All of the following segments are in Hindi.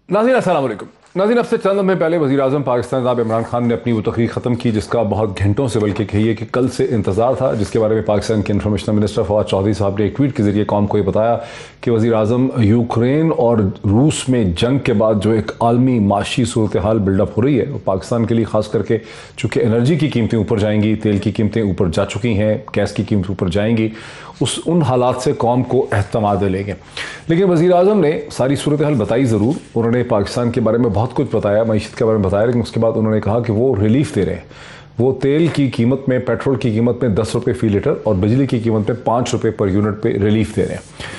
नाज़रीन अस्सलाम वालेकुम। नाज़रीन, अब से चंद लम्हे पहले वज़ीर-ए-आज़म पाकिस्तान जनाब इमरान खान ने अपनी वो तकरीर ख़त्म की जिसका बहुत घंटों से बल्कि कहिए कि कल से इंतज़ार था, जिसके बारे में पाकिस्तान के इंफॉर्मेशन मिनिस्टर फवाद चौधरी साहब ने एक ट्वीट के ज़रिए कौम को ये बताया कि वज़ीर-ए-आज़म यूक्रेन और रूस में जंग के बाद जो एक आलमी माशी सूरत हाल बिल्डअप हो रही है, वो पाकिस्तान के लिए ख़ास करके चूँकि एनर्जी की कीमतें ऊपर जाएंगी, तेल की कीमतें ऊपर जा चुकी हैं, गैस की कीमत ऊपर जाएंगी, उन हालात से कौम को एहतमाद लेंगे। लेकिन वज़ीर-ए-आज़म ने सारी सूरत हाल बताई ज़रूर, उन्होंने पाकिस्तान के बारे में बहुत कुछ बताया, मईशत के बारे में बताया, लेकिन उसके बाद उन्होंने कहा कि वो रिलीफ दे रहे हैं। वो तेल की कीमत में, पेट्रोल की कीमत में 10 रुपये फ़ी लीटर और बिजली की कीमत में 5 रुपये पर यूनिट पे रिलीफ दे रहे हैं।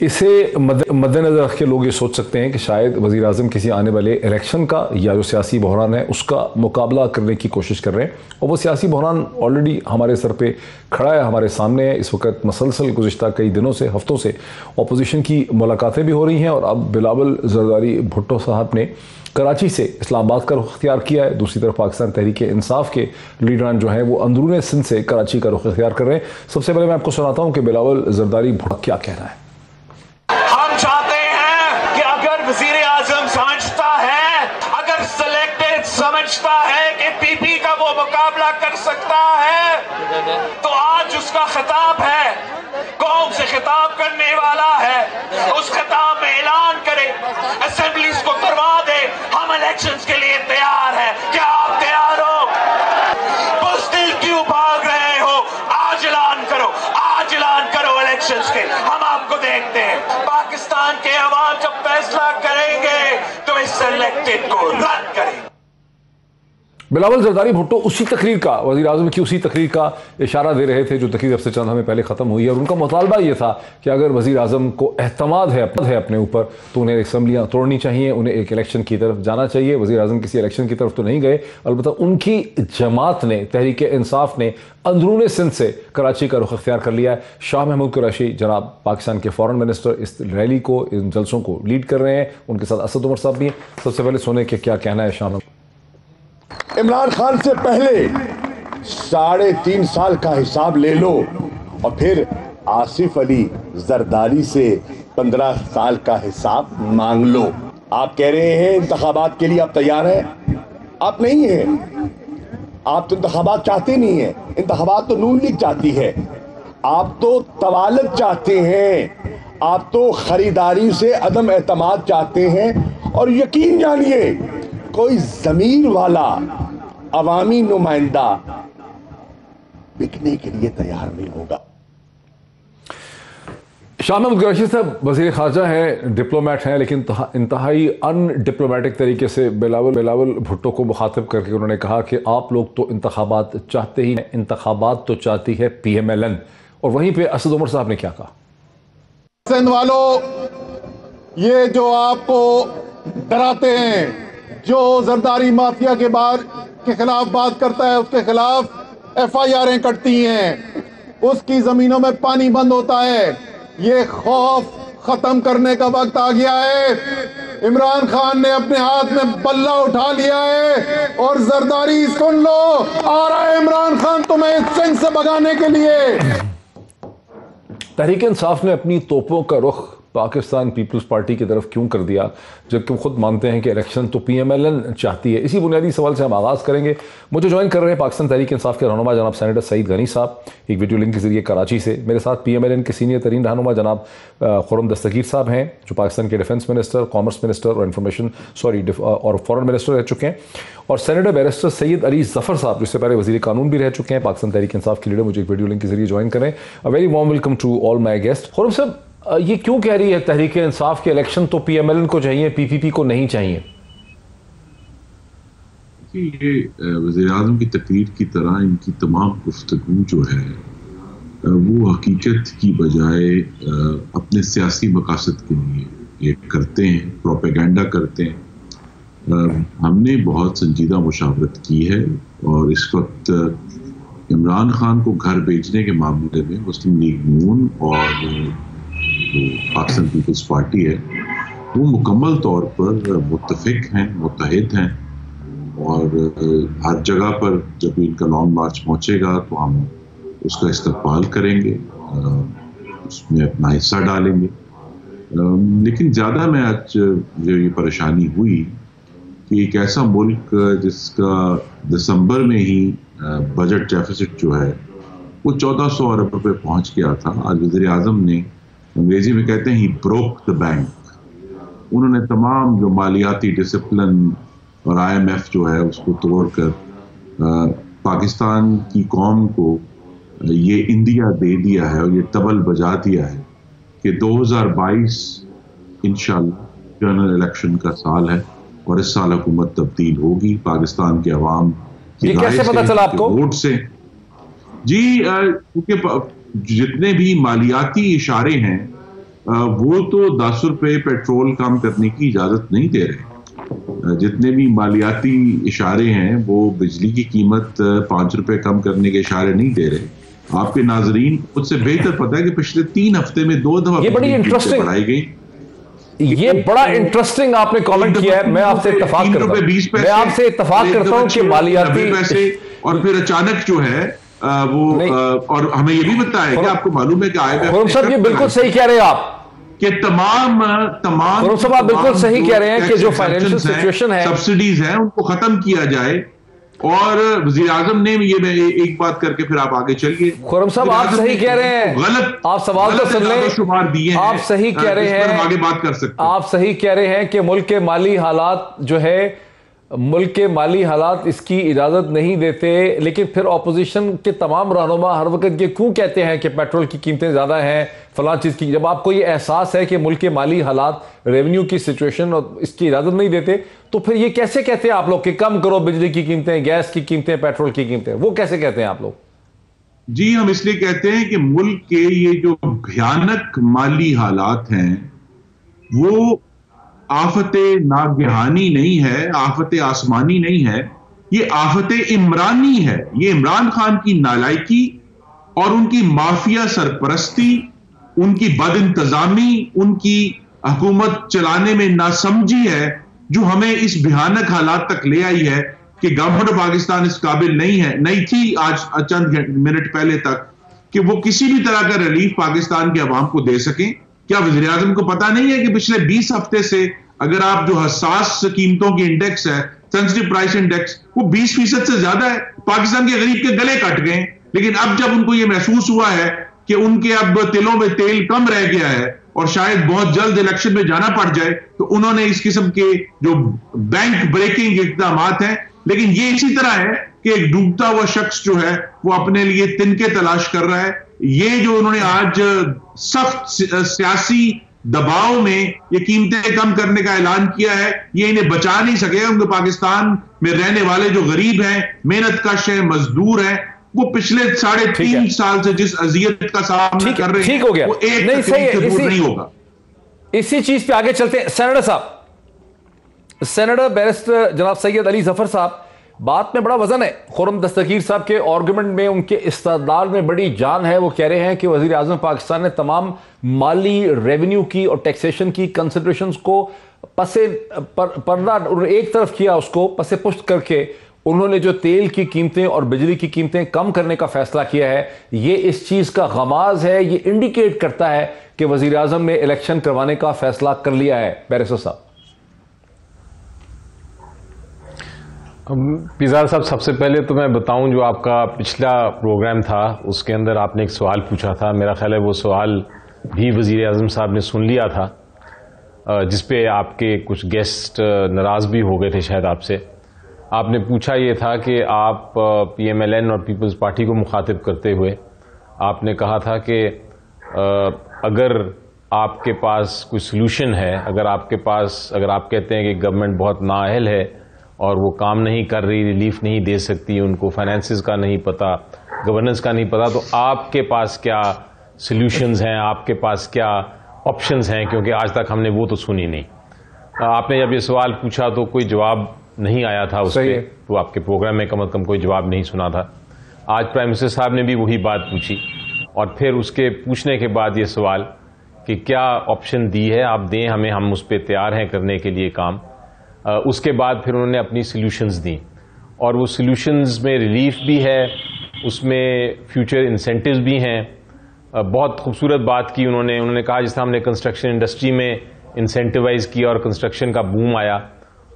इसे मद्देनज़र रख के लोग ये सोच सकते हैं कि शायद वज़ीर-ए-आज़म किसी आने वाले इलेक्शन का या जो सियासी बहरान है उसका मुकाबला करने की कोशिश कर रहे हैं, और वो सियासी बहरान ऑलरेडी हमारे सर पे खड़ा है, हमारे सामने है। इस वक्त मसलसल गुज़िश्ता कई दिनों से, हफ्तों से अपोजिशन की मुलाकातें भी हो रही हैं, और अब बिलावल ज़रदारी भुट्टो साहब ने कराची से इस्लामाबाद का रुख अख्तियार किया है। दूसरी तरफ पाकिस्तान तहरीक इंसाफ के लीडरान जो हैं वो अंदरून सिंध से कराची का रुख अख्तियार कर रहे हैं। सबसे पहले मैं आपको सुनाता हूँ कि बिलावल ज़रदारी भुट्टो क्या कहना है। हम चाहते हैं कि अगर वज़ीर-ए-आज़म समझता है, अगर सिलेक्टेड समझता है कि पीपी का वो मुकाबला कर सकता है, तो आज उसका खिताब है, कौम से खिताब करने वाला है। उस खिताब में ऐलान करे, असेंबलीज को करवा दे, हम इलेक्शंस के लिए तैयार हैं। क्या आप तैयार हो? बुज़दिल क्यों भाग रहे हो? आज ऐलान करो, आज ऐलान करो इलेक्शंस के, हम आपको देखते हैं। पाकिस्तान के अवाम जब फैसला करेंगे तो इस सिलेक्टेड को रद्द करेंगे। बिलावल ज़रदारी भुट्टो उसी तकरीर का, वज़ीर-ए-आज़म की उसी तकरीर का इशारा दे रहे थे जो तकरीर अब से चंद हमें पहले ख़त्म हुई है, और उनका मुतालबा ये था कि अगर वज़ीर-ए-आज़म को एहतमाद है अपने ऊपर तो उन्हें असम्बलियाँ तोड़नी चाहिए, उन्हें एक इलेक्शन की तरफ जाना चाहिए। वज़ीर-ए-आज़म किसी इलेक्शन की तरफ तो नहीं गए, अलबत्ता उनकी जमात ने, तहरीक इंसाफ ने अंदरून सिंध से कराची का रुख अख्तियार कर लिया है। शाह महमूद कुरैशी जनाब पाकिस्तान के फ़ॉरेन मिनिस्टर इस रैली को, इन जलसों को लीड कर रहे हैं, उनके साथ असद उमर साहब भी हैं। सबसे पहले सुने कि क्या कहना है शाह महमूद। इमरान खान से पहले 3.5 साल का हिसाब ले लो, और फिर आसिफ अली जरदारी से 15 साल का हिसाब मांग लो। आप कह रहे हैं इंतखाबात के लिए आप तैयार हैं? आप नहीं हैं। आप तो इंतखाबात चाहते नहीं हैं। इंतखाबात तो नून लीग चाहती है। आप तो तवालत चाहते हैं। आप तो खरीदारी से अदम एतमाद चाहते हैं। और यकीन जानिए, कोई ज़मीर वाला अवामी नुमाइंदा बिकने के लिए तैयार नहीं होगा। शाह महमूद कुरैशी साहब वज़ीर ख़ारजा हैं, डिप्लोमेट हैं, लेकिन इंतहाई अनडिप्लोमेटिक तरीके से बिलावल भुट्टो को मुखातिब करके उन्होंने कहा कि आप लोग तो इंतखाबात चाहते ही हैं, इंतखाबात तो चाहती है PMLN। और वहीं पे असद उमर साहब ने क्या कहा? सिंध वालों, ये जो आपको डराते हैं, जो जरदारी माफिया के के खिलाफ बात करता है, उसके खिलाफ FIR कटती हैं, उसकी जमीनों में पानी बंद होता है। ये खौफ खत्म करने का वक्त आ गया है। इमरान खान ने अपने हाथ में बल्ला उठा लिया है, और जरदारी सुन लो, आ रहा है इमरान खान तुम्हें इस सिंध से भगाने के लिए। तहरीक इंसाफ ने अपनी तोपों का रुख पाकिस्तान पीपल्स पार्टी की तरफ क्यों कर दिया, जबकि वो खुद मानते हैं कि इलेक्शन तो PMLN चाहती है? इसी बुनियादी सवाल से हम आगाज़ करेंगे। मुझे ज्वाइन कर रहे हैं पाकिस्तान तहरीक इंसाफ के रहनुमा जनाब सेनेटर सईद गनी साहब, एक वीडियो लिंक के जरिए कराची से। मेरे साथ PMLN के सीनियर तरीन रहनुमा जनाब खुर्रम दस्तगीर साहब हैं, जो पाकिस्तान के डिफेंस मिनिस्टर, कॉमर्स मिनिस्टर और और फॉरेन मिनिस्टर रह चुके हैं, और सेनेटर बैरिस्टर सैयद अली जफ़र साहब, जिससे पहले वज़ीर कानून भी रह चुके हैं। पाकिस्तान तहरीक इंसाफ के लीडर मुझे एक वीडियो लिंक के जरिए ज्वाइन करें। A very warm welcome to all my guest. Khurram sahab, ये क्यों कह रही है तहरीक इंसाफ के इलेक्शन तो PMLN को चाहिए, PPP को नहीं चाहिए? ये वज़ीर-ए-आज़म की तकरीर की तरह इनकी तमाम गुफ्तगू जो है वो हकीकत की बजाय अपने सियासी मकासद के लिए ये करते हैं, प्रोपेगेंडा करते हैं। हमने बहुत संजीदा मुशावरत की है, और इस वक्त इमरान खान को घर भेजने के मामले में मुस्लिम लीग नून और पाकिस्तान पीपल्स पार्टी है वो मुकम्मल तौर पर मुत्तफिक हैं, मुत्तहिद हैं, और हर जगह पर जब इनका लॉन्ग मार्च पहुंचेगा तो हम उसका इस्तकबाल करेंगे, उसमें अपना हिस्सा डालेंगे। लेकिन ज़्यादा मैं आज जो ये परेशानी हुई कि एक ऐसा मुल्क जिसका दिसंबर में ही बजट डेफिसिट जो है वो 1400 अरब रुपए पहुंच गया था, आज वज़ीर आज़म ने, अंग्रेजी में कहते हैं ही ब्रोक द बैंक, उन्होंने तमाम जो मालियाती डिसिप्लिन और IMF जो है उसको तोड़कर पाकिस्तान की कौम को ये इंदिया दे दिया है और ये तबल बजा दिया है कि 2022 इंशाल्लाह जनरल इलेक्शन का साल है और इस साल हुकूमत तब्दील होगी पाकिस्तान के अवाम की राय से, पता चला आपको? वोट से। जी, क्योंकि जितने भी मालियाती इशारे हैं वो तो 10 रुपए पेट्रोल कम करने की इजाजत नहीं दे रहे। जितने भी मालियाती इशारे हैं वो बिजली की कीमत 5 रुपए कम करने के इशारे नहीं दे रहे। आपके नाजरीन मुझसे बेहतर पता है कि पिछले 3 हफ्ते में 2 दफा ये बड़ी इंटरेस्टिंग बढ़ाई गई। ये बड़ा इंटरेस्टिंग आपने कमेंट किया है, मैं आपसे इत्तेफाक करता हूं, मैं आपसे इत्तेफाक करता हूं कि मालियाती पैसे और फिर अचानक जो है वो और हमें ये भी बताया कि आपको मालूम है कि खुरम साहब ये बिल्कुल सही कह रहे हैं आप कि तमाम खुरम साहब आप बिल्कुल सही कह रहे हैं कि जो फाइनेंशियल सिचुएशन है, सब्सिडीज हैं, उनको खत्म किया जाए। और वज़ीर आज़म ने ये एक बात करके फिर आप आगे चलिए। खुरम साहब आप सही कह रहे हैं, गलत आप सवाल तो सुन लें, शुमार दिए, आप सही कह रहे हैं, आगे बात कर सकते हैं। आप सही कह रहे हैं कि मुल्क के माली हालात जो है, मुल्क के माली हालात इसकी इजाज़त नहीं देते, लेकिन फिर ऑपोजिशन के तमाम रहनुमा हर वक्त ये क्यों कहते हैं कि पेट्रोल की कीमतें ज़्यादा हैं, फलां चीज़ की, जब आपको ये एहसास है कि मुल्क के माली हालात, रेवेन्यू की सिचुएशन और इसकी इजाज़त नहीं देते, तो फिर ये कैसे कहते हैं आप लोग कि कम करो बिजली की कीमतें, गैस की कीमतें, पेट्रोल की कीमतें, वो कैसे कहते हैं आप लोग? जी, हम इसलिए कहते हैं कि मुल्क के ये जो भयानक माली हालात हैं वो आफत नागहानी नहीं है, आफत आसमानी नहीं है, ये आफत इमरानी है। ये इमरान खान की नालायकी और उनकी माफिया सरपरस्ती, उनकी बदइंतजामी, उनकी हुकूमत चलाने में नासमझी है जो हमें इस भयानक हालात तक ले आई है कि गवर्नमेंट ऑफ पाकिस्तान इस काबिल नहीं थी आज चंद मिनट पहले तक कि वो किसी भी तरह का रिलीफ पाकिस्तान के अवाम को दे सकें। क्या वज़ीर आज़म को पता नहीं है कि पिछले 20 हफ्ते से अगर आप जो हसास कीमतों की इंडेक्स है, सेंसिटिव प्राइस इंडेक्स, वो 20% से ज्यादा है। पाकिस्तान के गरीब के गले कट गए, लेकिन अब जब उनको ये महसूस हुआ है कि उनके अब तिलों में तेल कम रह गया है और शायद बहुत जल्द इलेक्शन में जाना पड़ जाए, तो उन्होंने इस किस्म के जो बैंक ब्रेकिंग इक़दाम हैं, लेकिन ये इसी तरह है कि एक डूबता हुआ शख्स जो है वो अपने लिए तिनके तलाश कर रहा है। ये जो उन्होंने आज सख्त सियासी दबाव में ये कीमतें कम करने का ऐलान किया है, ये इन्हें बचा नहीं सकेगा, क्योंकि पाकिस्तान में रहने वाले जो गरीब हैं, मेहनत कश हैं, मजदूर हैं, वो पिछले 3.5 साल से जिस अजियत का सामना कर रहे हैं, वो एक नहीं सही है, नहीं होगा। इसी चीज पे आगे चलते हैं। सेनेटर साहब, सेनेटर बैरिस्टर जनाब सैयद अली जफर साहब, बात में बड़ा वजन है। खुर्रम दस्तगीर साहब के आर्गुमेंट में, उनके इस्तदलाल में बड़ी जान है। वो कह रहे हैं कि वज़ीर आज़म पाकिस्तान ने तमाम माली, रेवेन्यू की और टैक्सेशन की कंसिडरेशंस को पसे पर्दा एक तरफ किया, उसको पसे पुष्ट करके उन्होंने जो तेल की कीमतें और बिजली की कीमतें कम करने का फैसला किया है, ये इस चीज़ का गमाज है, ये इंडिकेट करता है कि वज़ीर आज़म ने इलेक्शन करवाने का फैसला कर लिया है। बैरिस्टर साहब। पिज़ार साहब, सबसे पहले तो मैं बताऊं, जो आपका पिछला प्रोग्राम था उसके अंदर आपने एक सवाल पूछा था, मेरा ख्याल है वो सवाल भी वज़ीर आज़म साहब ने सुन लिया था, जिस पे आपके कुछ गेस्ट नाराज़ भी हो गए थे शायद आपसे। आपने पूछा ये था कि आप PMLN और पीपल्स पार्टी को मुखातिब करते हुए आपने कहा था कि अगर आपके पास कोई सलूशन है, अगर आप कहते हैं कि गवर्नमेंट बहुत नाअहल है और वो काम नहीं कर रही, रिलीफ नहीं दे सकती, उनको फाइनेंसेस का नहीं पता, गवर्नेंस का नहीं पता, तो आपके पास क्या सॉल्यूशंस हैं, आपके पास क्या ऑप्शंस हैं, क्योंकि आज तक हमने वो तो सुनी नहीं। आपने जब ये सवाल पूछा तो कोई जवाब नहीं आया था उस पर, तो आपके प्रोग्राम में कम अज़ कम कोई जवाब नहीं सुना था। आज प्राइम मिनिस्टर साहब ने भी वही बात पूछी और फिर उसके पूछने के बाद ये सवाल कि क्या ऑप्शन दी है, आप दें हमें, हम उस पर तैयार हैं करने के लिए काम। उसके बाद फिर उन्होंने अपनी सॉल्यूशंस दी और वो सॉल्यूशंस में रिलीफ भी है, उसमें फ्यूचर इंसेंटिव्स भी हैं, बहुत खूबसूरत बात की उन्होंने कहा जिस तरह हमने कंस्ट्रक्शन इंडस्ट्री में इंसेंटिवाइज किया और कंस्ट्रक्शन का बूम आया,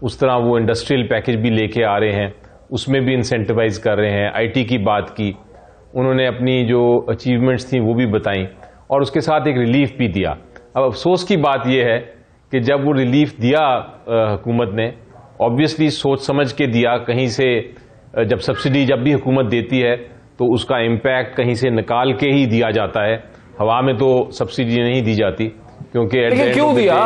उस तरह वो इंडस्ट्रियल पैकेज भी लेके आ रहे हैं, उसमें भी इंसेंटिवाइज कर रहे हैं। आईटी की बात की उन्होंने, अपनी जो अचीवमेंट्स थी वो भी बताई और उसके साथ एक रिलीफ भी दिया। अब अफसोस की बात यह है कि जब वो रिलीफ दिया हुकूमत ने, ऑब्वियसली सोच समझ के दिया, कहीं से जब सब्सिडी जब भी हुकूमत देती है तो उसका इम्पैक्ट कहीं से निकाल के ही दिया जाता है, हवा में तो सब्सिडी नहीं दी जाती, क्योंकि लेकिन क्यों दिया?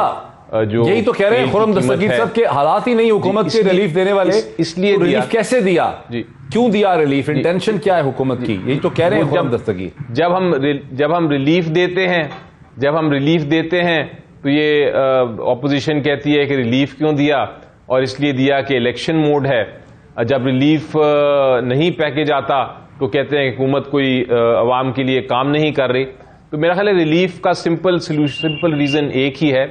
जो यही तो कह रहे हैं खुर्रम दस्तगीर साहब के हालात ही नहीं हुकूमत के रिलीफ देने वाले, इसलिए तो रिलीफ कैसे दिया जी, क्यों दिया रिलीफ, इंटेंशन क्या है हुकूमत की? यही तो कह रहे हैं खुर्रम दस्तगीर। जब हम रिलीफ देते हैं तो ये ऑपोजिशन कहती है कि रिलीफ क्यों दिया, और इसलिए दिया कि इलेक्शन मोड है। जब रिलीफ नहीं पैकेज आता तो कहते हैं कि हुकूमत कोई अवाम के लिए काम नहीं कर रही। तो मेरा ख्याल है रिलीफ का सिंपल रीजन एक ही है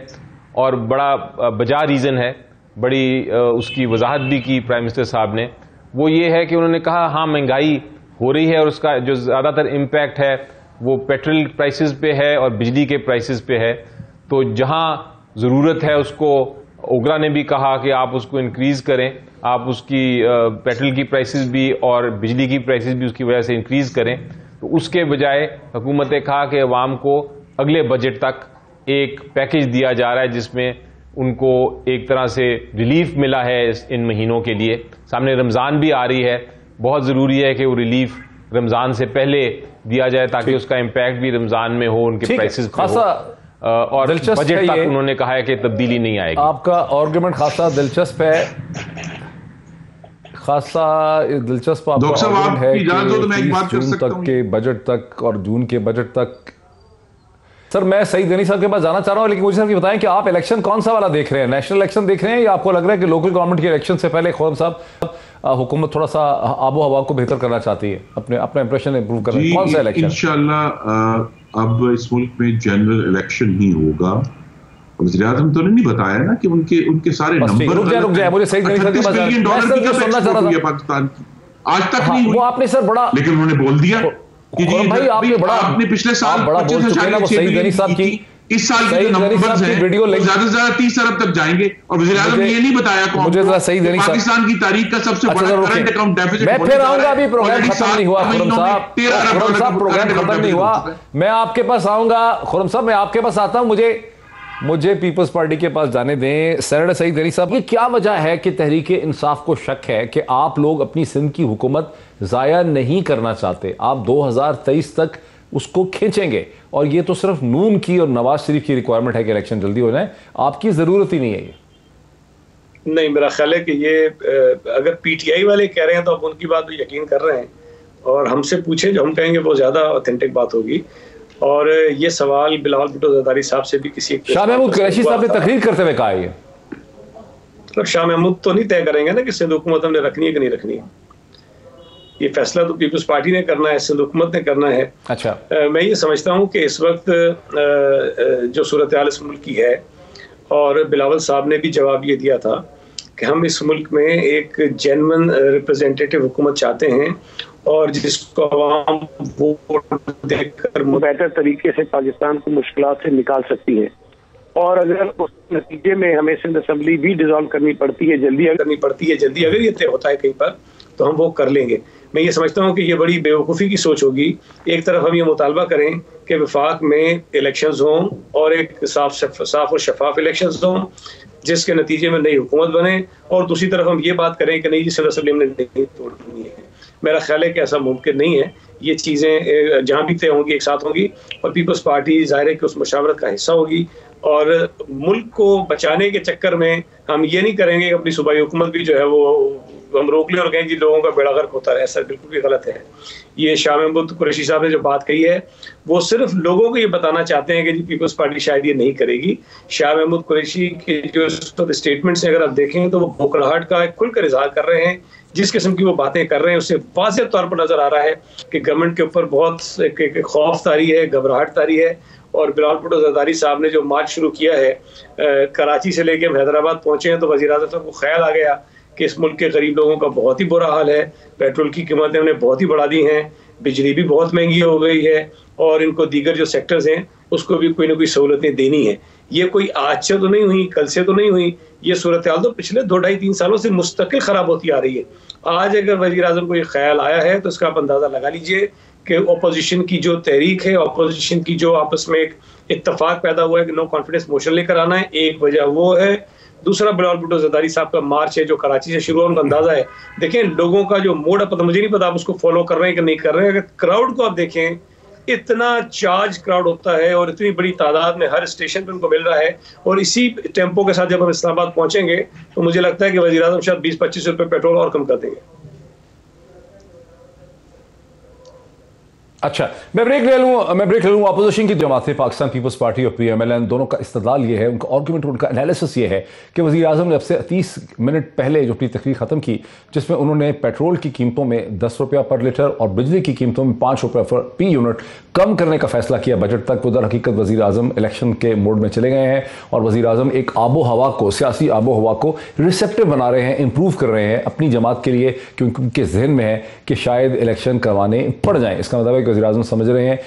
और बड़ा बजा रीजन है, बड़ी उसकी वजाहत भी की प्राइम मिनिस्टर साहब ने। वो ये है कि उन्होंने कहा हाँ महंगाई हो रही है और उसका जो ज़्यादातर इम्पैक्ट है वो पेट्रोल प्राइसेस पे है और बिजली के प्राइसेस पे है। तो जहां ज़रूरत है उसको, ओगरा ने भी कहा कि आप उसको इंक्रीज़ करें, आप उसकी पेट्रोल की प्राइसेस भी और बिजली की प्राइसेस भी उसकी वजह से इंक्रीज़ करें। तो उसके बजाय हुकूमत ने कहा कि अवाम को अगले बजट तक एक पैकेज दिया जा रहा है जिसमें उनको एक तरह से रिलीफ मिला है इन महीनों के लिए। सामने रमज़ान भी आ रही है, बहुत ज़रूरी है कि वो रिलीफ रमज़ान से पहले दिया जाए ताकि उसका इम्पैक्ट भी रमज़ान में हो, उनके प्राइसेस पे हो। और बजट तक उन्होंने कहा है कि तब्दीली नहीं आएगी। आपका आर्गुमेंट खासा दिलचस्प है, खासा दिलचस्प आपका आर्गुमेंट है कि जून तक के बजट तक और जून के बजट तक। सर मैं सईद गनी साहब के पास जाना चाह रहा हूं, लेकिन मुझे सर ये बताएं कि आप इलेक्शन कौन सा वाला देख रहे हैं, नेशनल इलेक्शन देख रहे हैं या आपको लग रहा है कि लोकल गवर्नमेंट के इलेक्शन से पहले खुर्रम साहब हुकूमत थोड़ा सा आबो हवा को बेहतर करना चाहती है, अपना इंप्रेशन इंप्रूव कर रही है? कौन सा इलेक्शन? इंशाल्लाह अब इस मुल्क में जनरल इलेक्शन ही होगा। वज़ीर-ए-आज़म तो नहीं बताया ना कि उनके सारे नंबर रुक जाए मुझे सईद गनी साहब के पास सुनना चाह रहा था पाकिस्तान की आज तक नहीं हुई, वो आपने सर बड़ा, लेकिन उन्होंने बोल दिया कि भाई आपने पिछले साल बड़ा बोल चुके ना वो सईद गनी साहब की, इस साल के नंबर्स हैं वीडियो ज्यादा से ज्यादा 30 अरब तक जाएंगे और वज़ीर-ए-आज़म ने ये नहीं बताया कौन मुझे जरा सईद गनी साहब पाकिस्तान की तारीख का सबसे बड़ा करंट अकाउंट डेफिसिट। मैं फिर आऊंगा, अभी प्रोग्राम खत्म नहीं हुआ खुर्रम साहब, प्रोग्राम खत्म नहीं हुआ, मैं आपके पास आऊंगा खुर्रम साहब, मैं आपके पास आता हूं, मुझे पीपल्स पार्टी के पास जाने दें। सेनेटर सईद गनी साहब की क्या वजह है कि तहरीक इंसाफ को शक है कि आप लोग अपनी सिंध की हुकूमत ज़ाया नहीं करना चाहते, आप 2023 तक उसको खींचेंगे और ये तो सिर्फ नून की और नवाज शरीफ की रिक्वायरमेंट है कि इलेक्शन जल्दी हो जाए, आपकी ज़रूरत ही नहीं है ये? नहीं, मेरा ख्याल है कि ये अगर पीटीआई वाले कह रहे हैं तो आप उनकी बात पर यकीन कर रहे हैं और हमसे पूछे जो हम कहेंगे वो ज़्यादा ऑथेंटिक बात होगी। और ये सवाल बिलावल भुट्टो ज़रदारी साहब से भी किसी शाह महमूद कुरैशी साहब ने तकरीर करते हुए कहा है, मतलब शाह महमूद तो नहीं तय करेंगे ना कि सिंध हुकूमत हमने रखनी है कि नहीं रखनी है, ये फैसला तो पीपल्स पार्टी ने करना है, सिंध हुकूमत ने करना है। अच्छा मैं ये समझता हूँ कि इस वक्त जो सूरत हाल इस मुल्क की है, और बिलावल साहब ने भी जवाब ये दिया था कि हम इस मुल्क में एक जेन्युइन रिप्रेजेंटेटिव हुकूमत चाहते हैं और जिसको अवाम वोट देकर बेहतर तरीके से पाकिस्तान को मुश्किलात से निकाल सकती है। और अगर उस नतीजे में हमें सिंध असेंबली भी डिसॉल्व करनी पड़ती है जल्दी अगर ये तय होता है कहीं पर, तो हम वो कर लेंगे। मैं ये समझता हूँ कि ये बड़ी बेवकूफ़ी की सोच होगी। एक तरफ हम ये मुतालबा करें कि वफाक में इलेक्शंस हों और एक साफ और शफाफ इलेक्शंस हों जिसके नतीजे में नई हुकूमत बने, और दूसरी तरफ हम ये बात करें कि नहीं जी सिंध असेंबली में नहीं तोड़नी है। मेरा ख्याल है कि ऐसा मुमकिन नहीं है। ये चीज़ें जहाँ भी तय होंगी एक साथ होंगी और पीपल्स पार्टी ज़ाहिर है कि उस मशावरत का हिस्सा होगी। और मुल्क को बचाने के चक्कर में हम ये नहीं करेंगे कि अपनी सूबाई हुकूमत भी जो है वो हम रोक लें और कहें जी लोगों का बेड़ा गर्क होता है, ऐसा बिल्कुल भी गलत है। ये शाह महमूद कुरैशी साहब ने जो बात कही है वो सिर्फ लोगों को ये बताना चाहते हैं कि जी पीपल्स पार्टी शायद ये नहीं करेगी। शाह महमूद कुरैशी के जो स्टेटमेंट्स हैं अगर आप देखें तो वो भोकराहट का खुलकर इजहार कर रहे हैं। जिस किस्म की वो बातें कर रहे हैं उससे वाज़ेह तौर पर नजर आ रहा है कि गवर्नमेंट के ऊपर बहुत एक खौफ तारी है, घबराहट तारी है। और बिलावल भुट्टो ज़रदारी साहब ने जो मार्च शुरू किया है, कराची से लेके हम हैदराबाद पहुंचे हैं तो वज़ीर-ए-आज़म साहब को ख्याल आ गया कि इस मुल्क के गरीब लोगों का बहुत ही बुरा हाल है, पेट्रोल की कीमतें उन्हें बहुत ही बढ़ा दी हैं, बिजली भी बहुत महंगी हो गई है और इनको दीगर जो सेक्टर्स हैं उसको भी कोई ना कोई सहूलतें देनी है। ये कोई आज से तो नहीं हुई, कल से तो नहीं हुई, ये सूरत हाल तो पिछले 2-2.5-3 सालों से मुस्तकिल खराब होती आ रही है। आज अगर वज़ीर आज़म को ये ख्याल आया है तो इसका आप अंदाजा लगा लीजिए कि ऑपोजिशन की जो तहरीक है, ऑपोजिशन की जो आपस में एक इत्तफाक पैदा हुआ है कि नो कॉन्फिडेंस मोशन लेकर आना है, एक वजह वो है। दूसरा बिलावल भुट्टो जरदारी साहब का मार्च है जो कराची से शुरू हुआ, उनका अंदाजा है। देखें लोगों का जो मोड है, मुझे नहीं पता आप उसको फॉलो कर रहे हैं कि नहीं कर रहे हैं। अगर क्राउड को आप देखें, इतना चार्ज क्राउड होता है और इतनी बड़ी तादाद में हर स्टेशन पे उनको मिल रहा है, और इसी टेम्पो के साथ जब हम इस्लामाबाद पहुंचेंगे तो मुझे लगता है कि वज़ीर आज़म शायद 20-25 रुपए पेट्रोल और कम कर देंगे। अच्छा, मैं ब्रेक ले लूँ। अपोजिशन की जमातें पाकिस्तान पीपल्स पार्टी और PMLN दोनों का इस्तदलाल ये है, उनका आर्गूमेंट, उनका एनालिसिस ये है कि वज़ीर आज़म ने अब से 30 मिनट पहले जो अपनी तकरीर ख़त्म की, जिसमें उन्होंने पेट्रोल की कीमतों में 10 रुपया पर लीटर और बिजली की कीमतों में 5 रुपया पर यूनिट कम करने का फैसला किया बजट तक। वो दर हकीकत वज़ीर आज़म इलेक्शन के मोड में चले गए हैं और वज़ीर आज़म एक आबो हवा को, सियासी आबो हवा को रिसेप्टिव बना रहे हैं, इंप्रूव कर रहे हैं अपनी जमात के लिए, क्योंकि उनके जहन में है कि शायद इलेक्शन करवाने पड़ जाएँ। इसका मतलब है कि वज़ीर आज़म समझ रहे हैं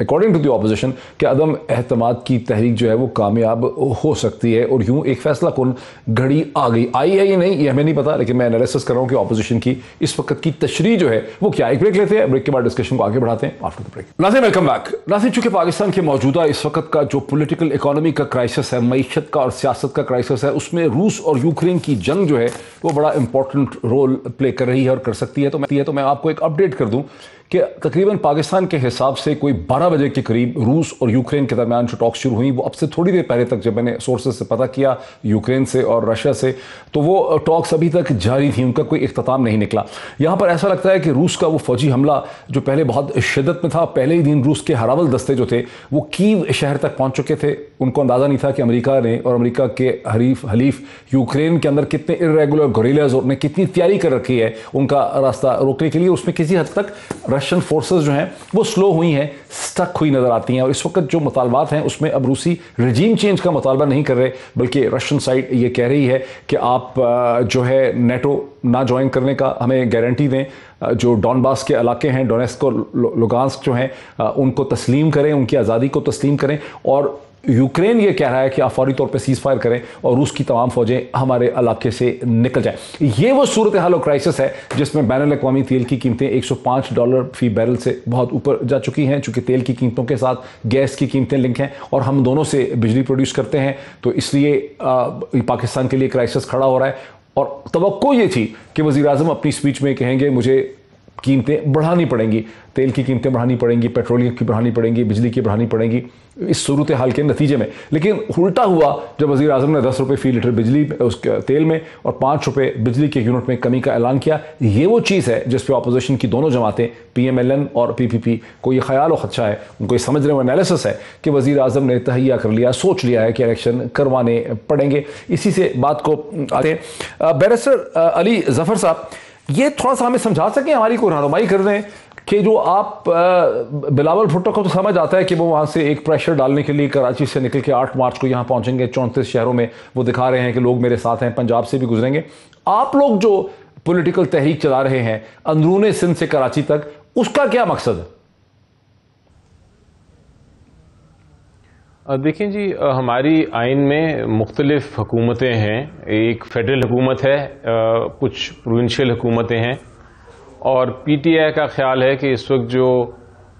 अकॉर्डिंग टू द ऑपोजिशन कि अदम एहतमाद की तहरीक जो है वो कामयाब हो सकती है, और यूं एक फैसला कुन घड़ी आई है या नहीं ये हमें नहीं पता, लेकिन मैं एनालिसिस कर रहा हूं कि ऑपोजिशन की इस वक्त की तशरीह जो है वो क्या। एक ब्रेक लेते हैं, ब्रेक के बाद डिस्कशन को आगे बढ़ाते हैं आफ्टर द ब्रेक। नाज़रीन वेलकम बैक। नाज़रीन, चूंकि पाकिस्तान के मौजूदा इस वक्त का जो पॉलिटिकल इकोनॉमी का क्राइसिस है, मईशत का और सियासत का क्राइसिस है, उसमें रूस और यूक्रेन की जंग जो है वो बड़ा इंपॉर्टेंट रोल प्ले कर रही है और कर सकती है। तो मैं आपको एक अपडेट कर दूं कि तकरीबन पाकिस्तान के हिसाब से कोई 12 बजे के करीब रूस और यूक्रेन के दरमियान जो टॉक्स शुरू हुई, वो अब से थोड़ी देर पहले तक जब मैंने सोर्सेज से पता किया यूक्रेन से और रशिया से, तो वो टॉक्स अभी तक जारी थी, उनका कोई इख्तिताम नहीं निकला। यहाँ पर ऐसा लगता है कि रूस का वो फौजी हमला जो पहले बहुत शिद्दत में था, पहले ही दिन रूस के हरावल दस्ते जो थे वो कीव शहर तक पहुँच चुके थे। उनको अंदाज़ा नहीं था कि अमेरिका ने और अमेरिका के हलीफ यूक्रेन के अंदर कितने इर्रेगुलर गोरिल्लाज ने कितनी तैयारी कर रखी है उनका रास्ता रोकने के लिए। उसमें किसी हद तक रशियन फोर्सेस जो हैं वो स्लो हुई हैं, स्टक हुई नजर आती हैं, और इस वक्त जो मुतालबात हैं उसमें अब रूसी रजीम चेंज का मुतालबा नहीं कर रहे, बल्कि रशियन साइड ये कह रही है कि आप जो है नेटो ना ज्वाइन करने का हमें गारंटी दें, जो डॉनबास के इलाके हैं, डोनेट्स्क और लुगांस्क जो हैं उनको तस्लीम करें, उनकी आज़ादी को तस्लीम करें, और यूक्रेन ये कह रहा है कि आप फौरी तौर पे सीज फायर करें और रूस की तमाम फौजें हमारे इलाके से निकल जाएं। ये वो सूरत हाल और क्राइसिस है जिसमें बैनुल अक़वामी तेल की कीमतें $105 फी बैरल से बहुत ऊपर जा चुकी हैं। चूंकि तेल की कीमतों के साथ गैस की कीमतें लिंक हैं और हम दोनों से बिजली प्रोड्यूस करते हैं, तो इसलिए पाकिस्तान के लिए क्राइसिस खड़ा हो रहा है। और तवक्को ये थी कि वज़ीर आज़म अपनी स्पीच में कहेंगे मुझे कीमतें बढ़ानी पड़ेंगी, तेल की कीमतें बढ़ानी पड़ेंगी, पेट्रोलियम की बढ़ानी पड़ेंगी, बिजली की बढ़ानी पड़ेंगी इस सूरत हाल के नतीजे में। लेकिन उल्टा हुआ जब वज़ीर आज़म ने 10 रुपये फी लीटर बिजली उसके तेल में और 5 रुपये बिजली के यूनिट में कमी का ऐलान किया। ये वो चीज़ है जिस पर अपोजिशन की दोनों जमातें PMLN और PPP को ये ख्याल और खदशा है, उनको ये समझ रहे हो एनालिसिस है कि वज़ीर आज़म ने तहैया कर लिया, सोच लिया है कि इलेक्शन करवाने पड़ेंगे। इसी से बात को आते हैं बैरिस्टर अली ज़फ़र साहब, ये थोड़ा सा हमें समझा सकें, हमारी कोई रहनुमाई कर दें कि जो आप बिलावल भुट्टो को तो समझ आता है कि वो वहाँ से एक प्रेशर डालने के लिए कराची से निकल के 8 मार्च को यहाँ पहुँचेंगे, 34 शहरों में वो दिखा रहे हैं कि लोग मेरे साथ हैं, पंजाब से भी गुजरेंगे। आप लोग जो पॉलिटिकल तहरीक चला रहे हैं अंदरूने सिंध से कराची तक, उसका क्या मकसद है? देखिए जी, हमारी आइन में मुख्तलिफ हुकूमतें हैं। एक फेडरल हुकूमत है, कुछ प्रोविंशियल हुकूमतें हैं, और PTI का ख्याल है कि इस वक्त जो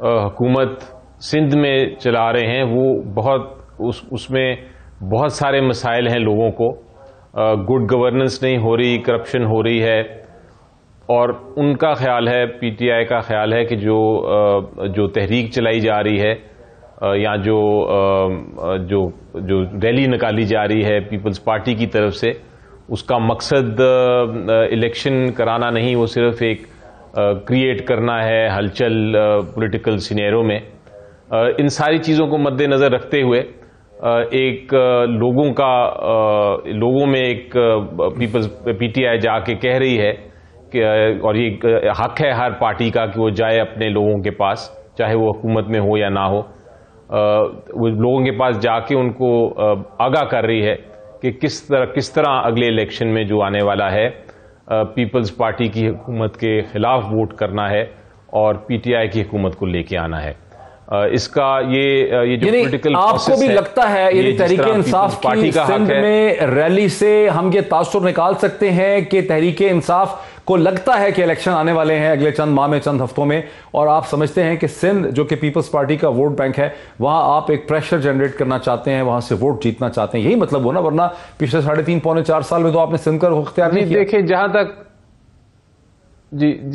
हुकूमत सिंध में चला रहे हैं वो उसमें बहुत सारे मसाइल हैं लोगों को। गुड गवर्नेंस नहीं हो रही, करप्शन हो रही है, और उनका ख्याल है, PTI का ख्याल है कि जो तहरीक चलाई जा रही है या जो रैली निकाली जा रही है पीपल्स पार्टी की तरफ से, उसका मकसद इलेक्शन कराना नहीं, वो सिर्फ एक क्रिएट करना है हलचल पॉलिटिकल सिनेरियो में। इन सारी चीज़ों को मद्देनज़र रखते हुए एक लोगों में एक PTI जाके कह रही है कि, और ये हक है हर पार्टी का कि वो जाए अपने लोगों के पास, चाहे वो हुकूमत में हो या ना हो, वो लोगों के पास जाके उनको आगाह कर रही है कि किस तरह अगले इलेक्शन में जो आने वाला है पीपल्स पार्टी की हुकूमत के खिलाफ वोट करना है, और पीटीआई की हुकूमत को लेके आना है। इसका ये जो पॉलिटिकल आपको भी लगता है ये तहरीके इंसाफ की सिंध में रैली से हम ये तासुर निकाल सकते हैं कि तहरीके इंसाफ को लगता है कि इलेक्शन आने वाले हैं अगले चंद माह में, चंद हफ्तों में, और आप समझते हैं कि सिंध जो कि पीपल्स पार्टी का वोट बैंक है वहां आप एक प्रेशर जनरेट करना चाहते हैं, वहां से वोट जीतना चाहते हैं, यही मतलब हो ना? वरना पिछले 3.5 पौने 4 साल में तो आपने सिंध का रुख इख्तियार नहीं किया। देखिए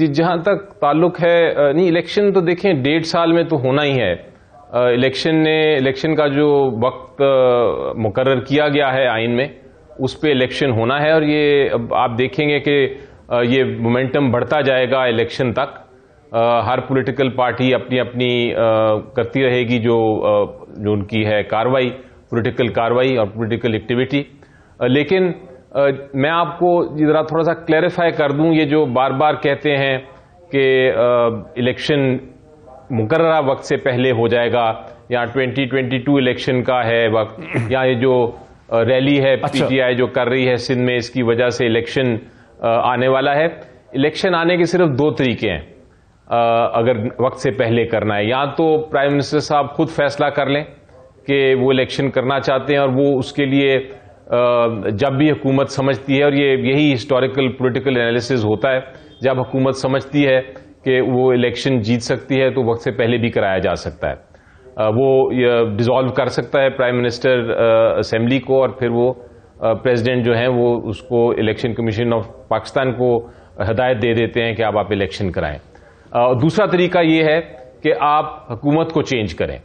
जहां तक ताल्लुक है, नहीं इलेक्शन तो देखें 1.5 साल में तो होना ही है। इलेक्शन का जो वक्त मुकर्रर किया गया है आइन में, उस पे इलेक्शन होना है, और ये आप देखेंगे कि ये मोमेंटम बढ़ता जाएगा इलेक्शन तक। हर पॉलिटिकल पार्टी अपनी अपनी करती रहेगी जो उनकी है कार्रवाई, पॉलिटिकल कार्रवाई और पॉलिटिकल एक्टिविटी। लेकिन मैं आपको जरा थोड़ा सा क्लैरिफाई कर दूं, ये जो बार बार कहते हैं कि इलेक्शन मुकर्ररा वक्त से पहले हो जाएगा, या 2022 इलेक्शन का है वक्त, या ये जो रैली है पीटीआई जो कर रही है सिंध में, इसकी वजह से इलेक्शन आने वाला है। इलेक्शन आने के सिर्फ 2 तरीके हैं अगर वक्त से पहले करना है। या तो प्राइम मिनिस्टर साहब खुद फैसला कर लें कि वो इलेक्शन करना चाहते हैं, और वो उसके लिए जब भी हुकूमत समझती है, और यही हिस्टोरिकल पॉलिटिकल एनालिसिस होता है, जब हुकूमत समझती है कि वो इलेक्शन जीत सकती है तो वक्त से पहले भी कराया जा सकता है। वो डिसॉल्व कर सकता है प्राइम मिनिस्टर असेंबली को, और फिर वो प्रेसिडेंट जो है वो उसको इलेक्शन कमीशन ऑफ पाकिस्तान को हदायत दे देते हैं कि आप इलेक्शन कराएं। दूसरा तरीका ये है कि आप हुकूमत को चेंज करें,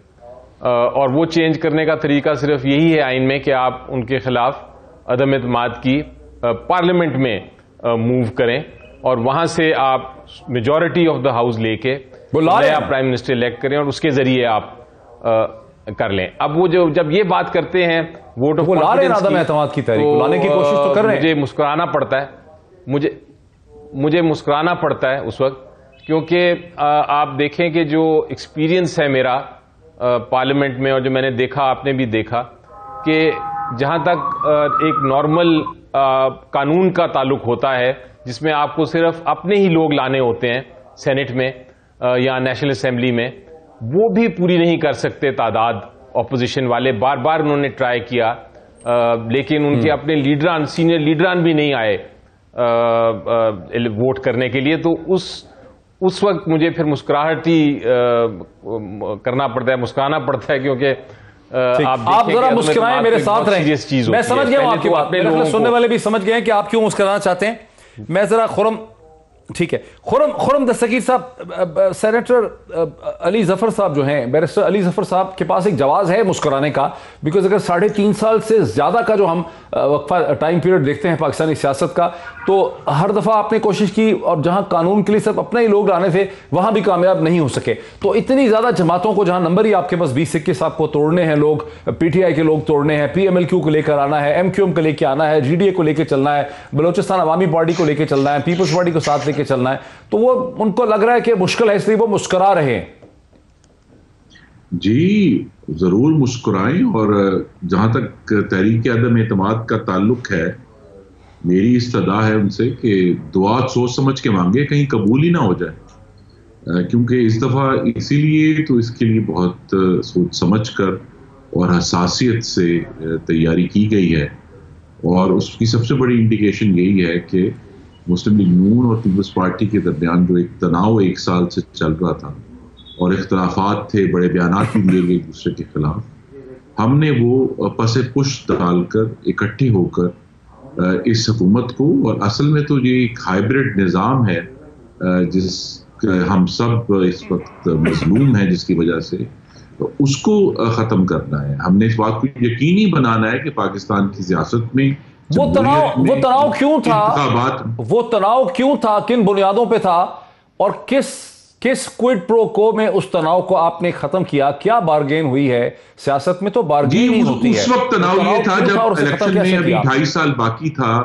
और वो चेंज करने का तरीका सिर्फ यही है आइन में कि आप उनके खिलाफ अदम एतमाद की पार्लियामेंट में मूव करें, और वहां से आप मेजॉरिटी ऑफ द हाउस लेके नया प्राइम मिनिस्टर इलेक्ट करें, और उसके जरिए आप कर लें। अब वो जब ये बात करते हैं वोट ऑफ कॉन्फिडेंस की लाने की कोशिश तो कर रहे हैं, मुझे मुस्कुराना पड़ता है, मुझे मुस्कुराना पड़ता है उस वक्त, क्योंकि आप देखें कि जो एक्सपीरियंस है मेरा पार्लियामेंट में, और जो मैंने देखा, आपने भी देखा, कि जहां तक एक नॉर्मल कानून का ताल्लुक होता है जिसमें आपको सिर्फ अपने ही लोग लाने होते हैं सेनेट में या नेशनल असेंबली में, वो भी पूरी नहीं कर सकते तादाद ऑपोजिशन वाले। बार बार उन्होंने ट्राई किया, लेकिन उनके अपने लीडरान, सीनियर लीडरान भी नहीं आए वोट करने के लिए। तो उस वक्त मुझे फिर मुस्कुराहट ही करना पड़ता है, मुस्कुराना पड़ता है, क्योंकि आप जरा मुस्कुराएं, मेरे साथ रहें। मैं समझ गया हूं आपकी बात, सुनने वाले भी समझ गए हैं कि आप क्यों मुस्कुराना चाहते हैं। मैं जरा खुरम, ठीक है, खुरम दस्तगीर साहब, सेनेटर अली जफर साहब जो हैं, बैरिस्टर अली जफर साहब के पास एक जवाब है मुस्कुराने का, बिकॉज अगर 3.5 साल से ज़्यादा का जो हम वक्फा टाइम पीरियड देखते हैं पाकिस्तानी सियासत का, तो हर दफ़ा आपने कोशिश की, और जहां कानून के लिए सिर्फ अपने ही लोग लाने थे वहां भी कामयाब नहीं हो सके। तो इतनी ज़्यादा जमातों को, जहां नंबर ही आपके पास 20-21 आपको तोड़ने हैं, लोग पीटीआई के लोग तोड़ने हैं, PMLQ को लेकर आना है, MQM को लेकर आना है, GDA को लेकर चलना है, बलोचिस्तान अवामी पार्टी को लेकर चलना है, पीपल्स पार्टी को साथ लेकर चलना है, तो वो उनको लग रहा है कि मुश्किल है, इसलिए वो मुस्कुरा रहे हैं। जी जरूर मुस्कुराएं, और जहां तक तहरीक अदम एतमाद का ताल्लुक है, मेरी इस्तदा है उनसे कि दुआ सोच समझ के मांगे, कहीं कबूल ही ना हो जाए, क्योंकि इस दफा इसीलिए तो इसके लिए बहुत सोच समझ कर और हसासियत से तैयारी की गई है। और उसकी सबसे बड़ी इंडिकेशन यही है कि मुस्लिम लीग नून और पीपल्स पार्टी के दरमियान जो एक तनाव 1 साल से चल रहा था, और इख्तलाफात थे, बड़े बयानात भी दिए गए एक दूसरे के खिलाफ, हमने वो पसे पुष्ट डालकर इकट्ठे होकर इस हुकूमत को, और असल में तो ये एक हाइब्रिड निज़ाम है जिस हम सब इस वक्त मजलूम हैं, जिसकी वजह से तो उसको ख़त्म करना है। हमने इस बात को यकीनी बनाना है कि पाकिस्तान की सियासत में वो तनाव क्यों था, वो तनाव क्यों था, किन बुनियादों पे था, और किस क्विड प्रो को में उस तनाव को आपने खत्म किया? क्या बार्गेन हुई है? सियासत में तो बार्गेन ही होती है। उस वक्त तनाव ये था जब इलेक्शन में अभी 2.5 साल बाकी था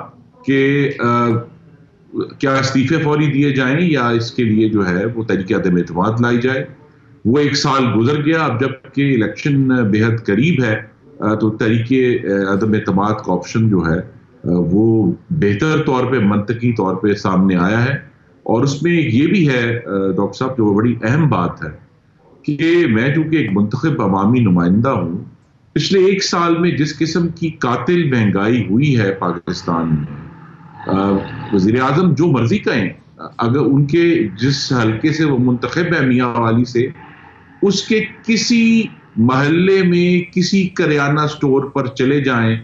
कि क्या इस्तीफे फौरी दिए जाएं, या इसके लिए जो है वो तहरीक अदम एतमाद लाई जाए। वो 1 साल गुजर गया, अब जबकि इलेक्शन बेहद करीब है तो तहरीक अदम एतमाद का ऑप्शन जो है वो बेहतर तौर पे, मंतकी तौर पे सामने आया है। और उसमें ये भी है डॉक्टर साहब, जो बड़ी अहम बात है कि मैं चूंकि एक मुंतखब अवामी नुमाइंदा हूँ, पिछले 1 साल में जिस किस्म की कातिल महंगाई हुई है पाकिस्तान में, वज़ीर आज़म जो मर्जी कहें, अगर उनके जिस हल्के से वो मुंतखब है मियाँ वाली से, उसके किसी महल्ले में किसी करियाना स्टोर पर चले जाएं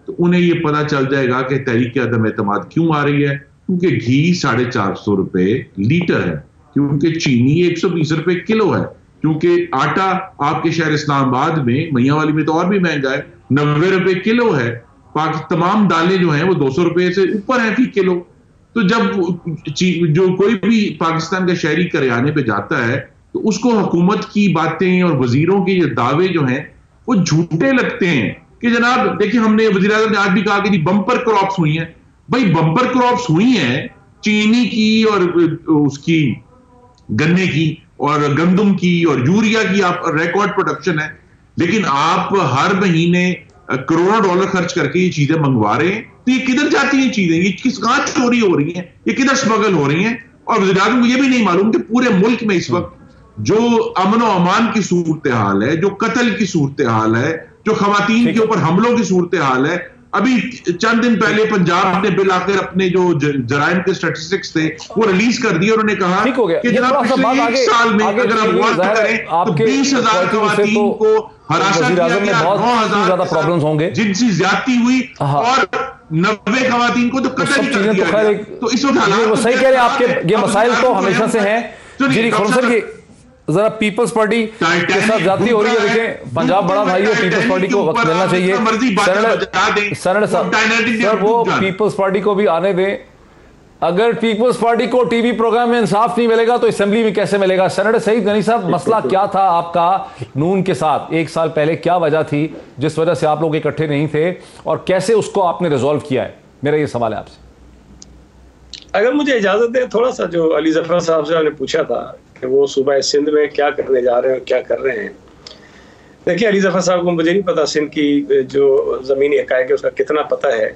तो उन्हें ये पता चल जाएगा कि तहरीक अदम एतमाद क्यों आ रही है। क्योंकि घी 450 रुपए लीटर है, क्योंकि चीनी 120 रुपए किलो है, क्योंकि आटा आपके शहर इस्लामाबाद में, मियांवाली में तो और भी महंगा है, 90 रुपए किलो है। तमाम दालें जो हैं वो 200 रुपए से ऊपर है फी किलो। तो जब जो कोई भी पाकिस्तान का शहरी करियाने पे जाता है तो उसको हुकूमत की बातें और वजीरों के ये दावे जो हैं वो झूठे लगते हैं कि जनाब देखिए, हमने वज़ीर आज़म ने आज भी कहा कि जी बम्पर क्रॉप्स हुई हैं। भाई बम्पर क्रॉप्स हुई हैं चीनी की और उसकी गन्ने की और गंदम की और यूरिया की, आप रिकॉर्ड प्रोडक्शन है, लेकिन आप हर महीने करोड़ों डॉलर खर्च करके ये चीजें मंगवा रहे हैं। तो ये किधर जाती हैं चीजें, ये कहां चोरी हो रही हैं, ये किधर स्मगल हो रही हैं? और वज़ीर आज़म को ये भी नहीं मालूम कि पूरे मुल्क में इस वक्त जो अमन और अमान की सूरत हाल है, जो कत्ल की सूरत हाल है, जो खवातीन के ऊपर हमलों की सूरत हाल है, अभी चंद दिन पहले पंजाब ने बिल आकर अपने जो जराइम के स्टैटिस्टिक्स थे वो रिलीज कर दिए। उन्होंने कहा कि जनाब पिछले 1 साल में अगर आप गौर करें तो 20,000 खवातीन को हरासा किया गया, 9,000 प्रॉब्लम्स होंगे, जिनसी ज्यादती हुई और 90 खवातीन को तो कत्ल ही कर दिया गया। तो इस वक्त वो सही कह रहे हैं, आपके ये मसाइल तो हमेशा से हैं। जी खुर्रम की जरा पीपल्स पार्टी के साथ जाती हो रही है। देखें, पंजाब बड़ा भाई है, पीपल्स पार्टी को वक्त मिलना चाहिए। सर वो पीपल्स पार्टी को भी आने दें। अगर पीपल्स पार्टी को टीवी प्रोग्राम में इंसाफ नहीं मिलेगा तो असेंबली में कैसे मिलेगा? सेनेटर सईद गनी साहब, मसला क्या था आपका नून के साथ 1 साल पहले? क्या वजह थी जिस वजह से आप लोग इकट्ठे नहीं थे और कैसे उसको आपने रिजॉल्व किया है? मेरा ये सवाल है आपसे। अगर मुझे इजाजत दे, थोड़ा सा जो अली जफर साहब से आपने पूछा था कि वो सूबा सिंध में क्या करने जा रहे हैं और क्या कर रहे हैं। देखिए अली जफर साहब को मुझे नहीं पता सिंध की जो ज़मीनी हक़ाइक़ है उसका कितना पता है,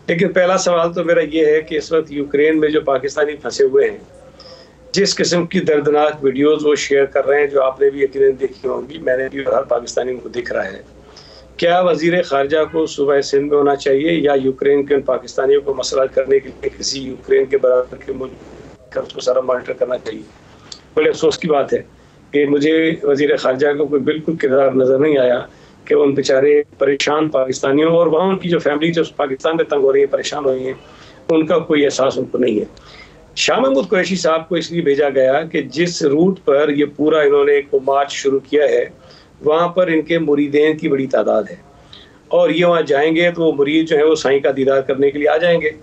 लेकिन पहला सवाल तो मेरा ये है कि इस वक्त यूक्रेन में जो पाकिस्तानी फंसे हुए हैं, जिस किस्म की दर्दनाक वीडियोज़ वो शेयर कर रहे हैं, जो आपने भी यकीनन देखी होंगी, मैंने भी हर पाकिस्तानी को दिख रहा है, क्या वज़ीर ख़ारजा को सूबा सिंध में होना चाहिए या यूक्रेन के उन पाकिस्तानियों को मसला करने के लिए किसी यूक्रेन के बराबर के मुल्क का उसको सारा मॉनिटर करना चाहिए? बड़े अफसोस की बात है कि मुझे वज़ीर ख़ारजा का कोई बिल्कुल किरदार नज़र नहीं आया कि उन बेचारे परेशान पाकिस्तानियों और वहाँ उनकी जो फैमिली जो पाकिस्तान में तंग हो रही है, परेशान हो रही है, उनका कोई एहसास उनको नहीं है। शाह महमूद कुरैशी साहब को इसलिए भेजा गया कि जिस रूट पर ये पूरा इन्होंने एक मार्च शुरू किया है वहाँ पर इनके मुरीदें की बड़ी तादाद है और ये वहाँ जाएंगे तो वो मुरीद जो है वो साईं का दीदार करने के लिए आ जाएंगे।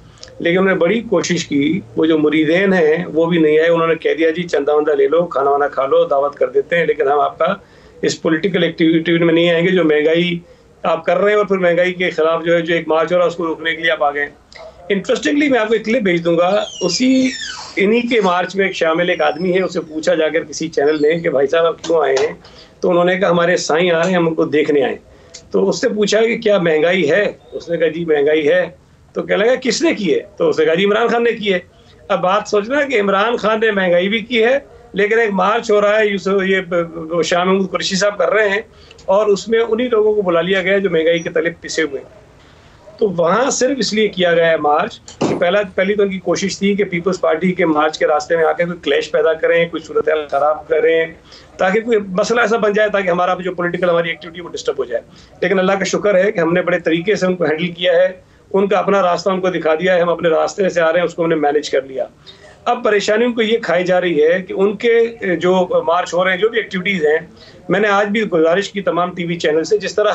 लेकिन उन्होंने बड़ी कोशिश की, वो जो मुरीदेन हैं वो भी नहीं आए। उन्होंने कह दिया जी चंदा वंदा ले लो, खाना वाना खा लो, दावत कर देते हैं, लेकिन हम आपका इस पॉलिटिकल एक्टिविटी में नहीं आएंगे जो महंगाई आप कर रहे हैं और फिर महंगाई के खिलाफ जो है जो एक मार्च हो रहा है उसको रोकने के लिए आप आ गए। इंटरेस्टिंगली मैं आपको एक क्लिप भेज दूंगा, उसी इन्हीं के मार्च में शामिल एक आदमी है, उसे पूछा जाकर किसी चैनल ने कि भाई साहब आप क्यों आए हैं, तो उन्होंने कहा हमारे साईं आ रहे हैं, हम उनको देखने आए। तो उससे पूछा कि क्या महंगाई है? उसने कहा जी महंगाई है। तो कहने लगा किसने की है? तो उसने कहा जी इमरान खान ने की है। अब बात सोचना कि इमरान खान ने महंगाई भी की है, लेकिन एक मार्च हो रहा है, ये शाह महमूद कुरैशी साहब कर रहे हैं और उसमें उन्हीं लोगों को बुला लिया गया जो महंगाई के तले पिसे हुए। तो वहाँ सिर्फ इसलिए किया गया है मार्च कि पहली तो उनकी कोशिश थी कि पीपल्स पार्टी के मार्च के रास्ते में आकर कोई क्लैश पैदा करें, कोई सूरत हाल खराब करें, ताकि कोई मसला ऐसा बन जाए ताकि हमारा जो पॉलिटिकल हमारी एक्टिविटी वो डिस्टर्ब हो जाए। लेकिन अल्लाह का शुक्र है कि हमने बड़े तरीके से उनको हैंडल किया है, उनका अपना रास्ता उनको दिखा दिया है, हम अपने रास्ते से आ रहे हैं उसको हमने मैनेज कर लिया। अब परेशानी उनको ये खाई जा रही है कि उनके जो मार्च हो रहे हैं, जो भी एक्टिविटीज़ हैं, मैंने आज भी गुजारिश की तमाम टीवी चैनल से, जिस तरह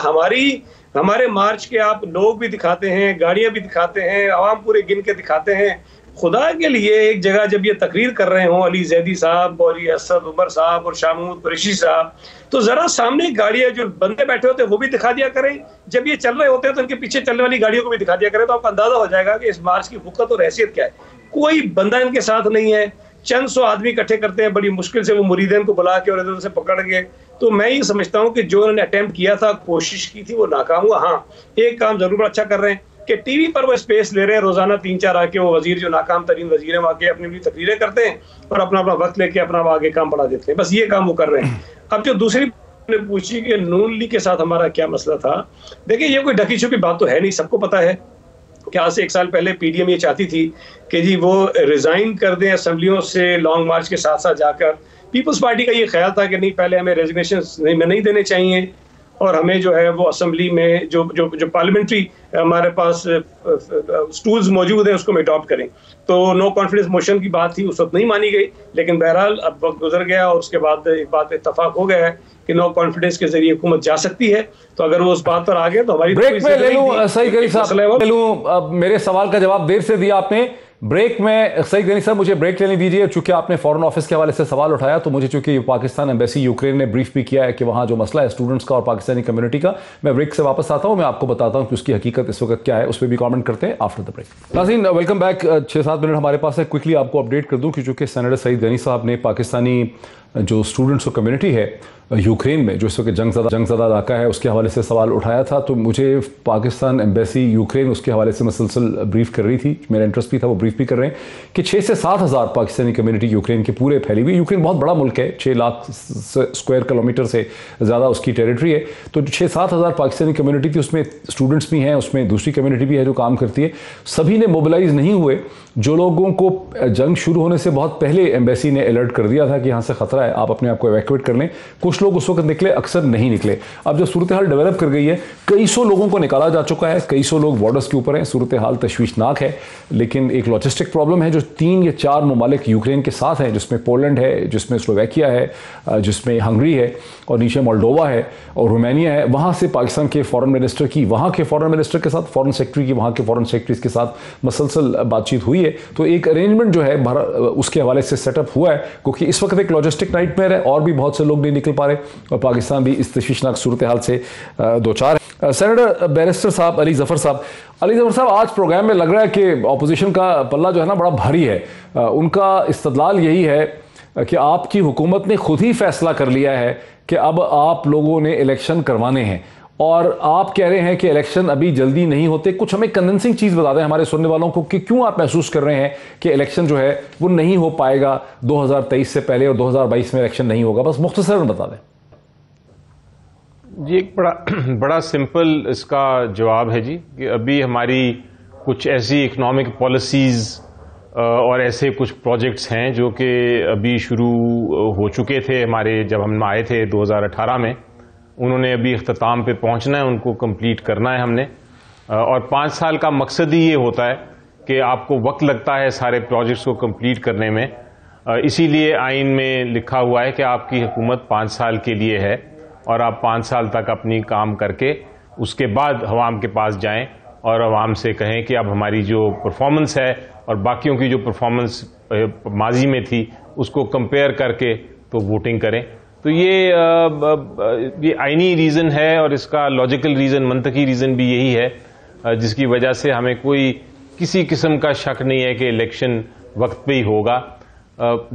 हमारे मार्च के आप लोग भी दिखाते हैं, गाड़ियाँ भी दिखाते हैं, आवाम पूरे गिन के दिखाते हैं, खुदा के लिए एक जगह जब ये तकरीर कर रहे हों अली जैदी साहब और ये असद उमर साहब और शाह महमूद कुरैशी साहब, तो ज़रा सामने गाड़ियाँ जो बंदे बैठे होते हैं वो भी दिखा दिया करें। जब ये चल रहे होते हैं तो उनके पीछे चलने वाली गाड़ियों को भी दिखा दिया करें, तो आपको अंदाज़ा हो जाएगा कि इस मार्च की वक़्त और हैसियत क्या है। कोई बंदा इनके साथ नहीं है, चंद सौ आदमी इकट्ठे करते हैं, बड़ी मुश्किल से वो मुरीदीन को बुला के और इधर से पकड़ के। तो मैं ये समझता हूँ कि जो उन्होंने अटेम्प्ट किया था, कोशिश की थी, वो नाकाम हुआ। हाँ, एक काम जरूर अच्छा कर रहे हैं, कि टीवी पर वो स्पेस ले रहे हैं, रोजाना 3-4 आके वो वजीर जो नाकाम तरीन वजीर हैं आके अपनी तकरीरें करते हैं और अपना अपना वक्त लेके अपना आगे काम बढ़ा देते हैं, बस ये काम वो कर रहे हैं। अब जो दूसरी ने पूछी कि नून लीग के साथ हमारा क्या मसला था, देखिए ये कोई ढकी छुपी बात तो है नहीं, सबको पता है कि आज से 1 साल पहले पीडीएम ये चाहती थी कि जी वो रिजाइन कर दें असेंबलियों से लॉन्ग मार्च के साथ साथ जाकर। पीपल्स पार्टी का ये ख्याल था कि नहीं, पहले हमें रेजिग्नेशन नहीं देने चाहिए और हमें जो है वो असेंबली में जो जो जो पार्लियामेंट्री हमारे पास स्टूल्स मौजूद हैं उसको हम अडॉप्ट करें। तो नो कॉन्फिडेंस मोशन की बात थी, उस वक्त नहीं मानी गई, लेकिन बहरहाल अब वक्त गुजर गया और उसके बाद एक बात पे इत्तफाक हो गया है कि नो कॉन्फिडेंस के जरिए हुकूमत जा सकती है। तो अगर वो उस बात पर आ गए तो हमारी ब्रेक में ले लूं सही गनी साहब, ले लूं। मेरे सवाल का जवाब देर से दिया आपने, ब्रेक में सही गनी साहब मुझे ब्रेक लेने दीजिए। चूंकि आपने फॉरेन ऑफिस के हवाले से सवाल उठाया तो मुझे चूंकि पाकिस्तान एम्बेसी यूक्रेन ने ब्रीफ भी किया है कि वहां जो मसला है स्टूडेंट्स का और पाकिस्तानी कम्युनिटी का, मैं ब्रेक से वापस आता हूं, मैं आपको बताता हूं कि उसकी हकीकत इस वक्त क्या है, उस पर भी कमेंट करते हैं आफ्टर द ब्रेक। नाज़रीन वेलकम बैक। 6-7 मिनट हमारे पास है, क्विकली आपको अपडेट कर दूं कि चूंकि सेनेटर सईद गनी साहब ने पाकिस्तानी जो स्टूडेंट्स और कम्युनिटी है यूक्रेन में जो इस वक्त जंगज़दा इलाका है उसके हवाले से सवाल उठाया था, तो मुझे पाकिस्तान एम्बेसी यूक्रेन उसके हवाले से मुसलसल ब्रीफ कर रही थी, मेरा इंटरेस्ट भी था, वो ब्रीफ भी कर रहे हैं कि 6 से 7 हज़ार पाकिस्तानी कम्युनिटी यूक्रेन के पूरे फैली हुई। यूक्रेन बहुत बड़ा मुल्क है, 6 लाख स्क्वायर किलोमीटर से ज़्यादा उसकी टेरिटरी है, तो 6-7 हज़ार पाकिस्तानी कम्युनिटी थी, उसमें स्टूडेंट्स भी हैं, उसमें दूसरी कम्युनिटी भी है जो काम करती है। सभी ने मोबिलाइज नहीं हुए, जो लोगों को जंग शुरू होने से बहुत पहले एम्बेसी ने अलर्ट कर दिया था कि यहाँ से खतरा है, आप अपने आप को एवैक्यूएट कर लें, कुछ लोग उस वक्त निकले, अक्सर नहीं निकले। अब जो सूरत हाल डेवलप कर गई है, कई सौ लोगों को निकाला जा चुका है, कई सौ लोग बॉर्डर्स के ऊपर हैं, सूरत हाल तशवीशनाक है, लेकिन एक लॉजिस्टिक प्रॉब्लम है जो 3 या 4 ममालिक यूक्रेन के साथ हैं, जिसमें पोलैंड है, जिसमें स्लोवाकिया है, जिसमें हंगरी है और नीचे मोल्डोवा है और रोमानिया है। वहाँ से पाकिस्तान के फॉरेन मिनिस्टर की, वहाँ के फॉरेन मिनिस्टर के साथ, फॉरेन सेक्रेटरी की, वहाँ के फॉरेन सेक्रेटरीज के साथ मुसलसल बातचीत हुई है, तो एक अरेंजमेंट जो है उसके हवाले से सेटअप हुआ है, क्योंकि इस वक्त एक लॉजिस्टिक नाइटमेयर है और भी बहुत से लोग नहीं निकल पा रहे और पाकिस्तान भी इस तशवीशनाक सूरत हाल से दो चार है। सेनेटर बैरिस्टर साहब अली जफर साहब, आज प्रोग्राम में लग रहा है कि अपोजिशन का पल्ला जो है ना बड़ा भारी है। उनका इस्तदलाल यही है कि आपकी हुकूमत ने खुद ही फैसला कर लिया है कि अब आप लोगों ने इलेक्शन करवाने हैं और आप कह रहे हैं कि इलेक्शन अभी जल्दी नहीं होते। कुछ हमें कन्विंसिंग चीज़ बता दें हमारे सुनने वालों को कि क्यों आप महसूस कर रहे हैं कि इलेक्शन जो है वो नहीं हो पाएगा 2023 से पहले और 2022 में इलेक्शन नहीं होगा, बस मुख्तसरन बता दें। जी एक बड़ा सिंपल इसका जवाब है जी कि अभी हमारी कुछ ऐसी इकोनॉमिक पॉलिसीज़ और ऐसे कुछ प्रोजेक्ट्स हैं जो कि अभी शुरू हो चुके थे हमारे, जब हम आए थे 2018 में, उन्होंने अभी इख्तिताम पे पहुंचना है, उनको कंप्लीट करना है हमने। और 5 साल का मकसद ही ये होता है कि आपको वक्त लगता है सारे प्रोजेक्ट्स को कंप्लीट करने में, इसीलिए आइन में लिखा हुआ है कि आपकी हुकूमत 5 साल के लिए है और आप 5 साल तक अपनी काम करके उसके बाद अवाम के पास जाएं और अवाम से कहें कि अब हमारी जो परफॉर्मेंस है और बाकियों की जो परफॉर्मेंस माजी में थी उसको कंपेयर करके तो वोटिंग करें। तो ये आइनी रीज़न है और इसका लॉजिकल रीज़न, मंतकी रीज़न भी यही है, जिसकी वजह से हमें कोई किसी किस्म का शक नहीं है कि इलेक्शन वक्त पे ही होगा।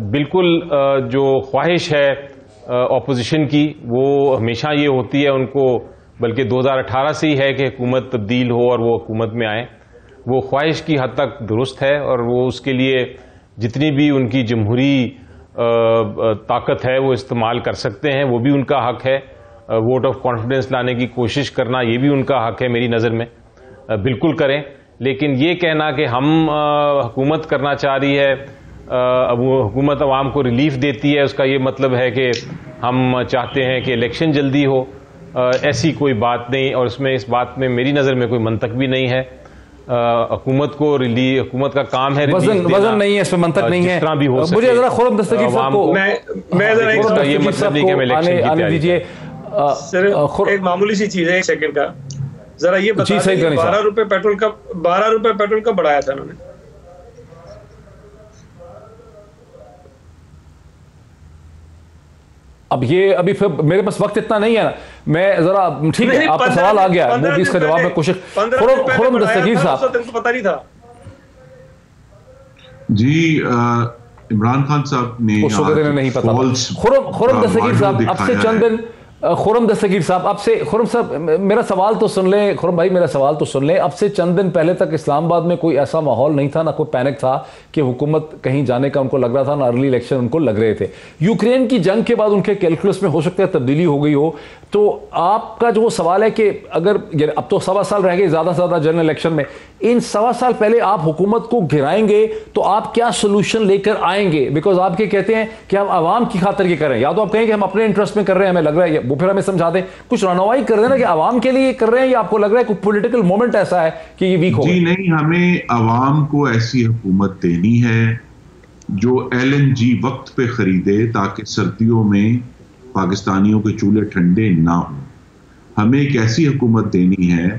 बिल्कुल जो ख्वाहिश है ऑपोजिशन की वो हमेशा ये होती है उनको, बल्कि 2018 से ही है कि हुकूमत तब्दील हो और वो हुकूमत में आए। वो ख्वाहिश की हद तक दुरुस्त है और वो उसके लिए जितनी भी उनकी जमहूरी ताकत है वो इस्तेमाल कर सकते हैं, वो भी उनका हक है। वोट ऑफ कॉन्फिडेंस लाने की कोशिश करना ये भी उनका हक है मेरी नज़र में, बिल्कुल करें। लेकिन ये कहना कि हम हुकूमत करना चाह रही है, अब वो हुकूमत अवाम को रिलीफ देती है, उसका ये मतलब है कि हम चाहते हैं कि इलेक्शन जल्दी हो, ऐसी कोई बात नहीं। और इसमें इस बात में मेरी नज़र में कोई मंतक भी नहीं है। हुकूमत को हुकूमत का काम है, वजन नहीं है, इसमें मंतक नहीं है। भी हो मुझे जरा खुरम दस्तगीर साहब को ये मतलब नहीं कि हम इलेक्शन की तैयारी दीजिए। एक मामूली सी चीज है, 1 सेकंड का, जरा ये बता दें 12 रुपए पेट्रोल का बढ़ाया था उन्होंने। अब ये अभी फिर मेरे पास वक्त इतना नहीं है ना, मैं जरा ठीक है आपका सवाल आ गया, वो भी इसका जवाब में कोशिश। खुरम दस्तगीर साहब पता नहीं था जी, इमरान खान साहब ने नहीं पता। खुरम दस्तगीर साहब, अब से चंद दिन खुरम दस्तगीर साहब, आपसे खुरम साहब मेरा सवाल तो सुन लें, खुरम भाई मेरा सवाल तो सुन लें। अब से चंद दिन पहले तक इस्लामाबाद में कोई ऐसा माहौल नहीं था, ना कोई पैनिक था कि हुकूमत कहीं जाने का उनको लग रहा था, ना अर्ली इलेक्शन उनको लग रहे थे। यूक्रेन की जंग के बाद उनके कैलकुलस में हो सकता है तब्दीली हो गई हो। तो आपका जो सवाल है कि अगर अब तो 1.25 साल रह गए ज़्यादा से ज़्यादा जनरल इलेक्शन में, इन 1.25 साल पहले आप हुकूमत को गिराएंगे तो आप क्या सोल्यूशन लेकर आएंगे? बिकॉज आप कहते हैं कि हम आवाम की खातिर ये करें, या तो आप कहें कि हम अपने इंटरेस्ट में कर रहे हैं, हमें लग रहा है, वो फिर हमें समझा दें, कुछ रहनुमाई कर देना कि आवाम के लिए कर रहे हैं, या आपको लग रहा है कोई पॉलिटिकल मोमेंट ऐसा है कि ये वीक हो? जी नहीं, हमें आवाम को ऐसी हुकूमत देनी है जो LNG वक्त पे खरीदे ताकि सर्दियों में पाकिस्तानियों के चूल्हे ठंडे ना हो। हमें एक ऐसी हुकूमत देनी है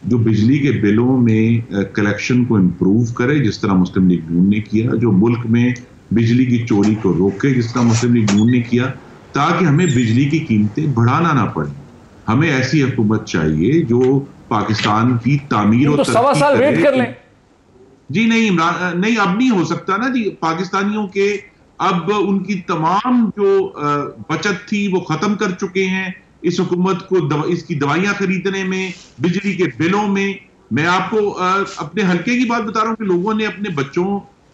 जो बिजली के बिलों में कलेक्शन को इम्प्रूव करे, जिस तरह मुस्लिम लीग नून ने किया, जो मुल्क में बिजली की चोरी को रोके, जिस तरह मुस्लिम लीग नून ने किया, ताकि हमें बिजली की कीमतें बढ़ाना ना पड़े। हमें ऐसी हुकूमत चाहिए जो पाकिस्तान की तामीर और 1.25 साल वेट कर लें। जी नहीं इमरान, नहीं अब नहीं हो सकता ना जी। पाकिस्तानियों के अब उनकी तमाम जो बचत थी वो खत्म कर चुके हैं इस हुकूमत को इसकी दवाइयां खरीदने में, बिजली के बिलों में। मैं आपको अपने हल्के की बात बता रहा हूं कि लोगों ने अपने बच्चों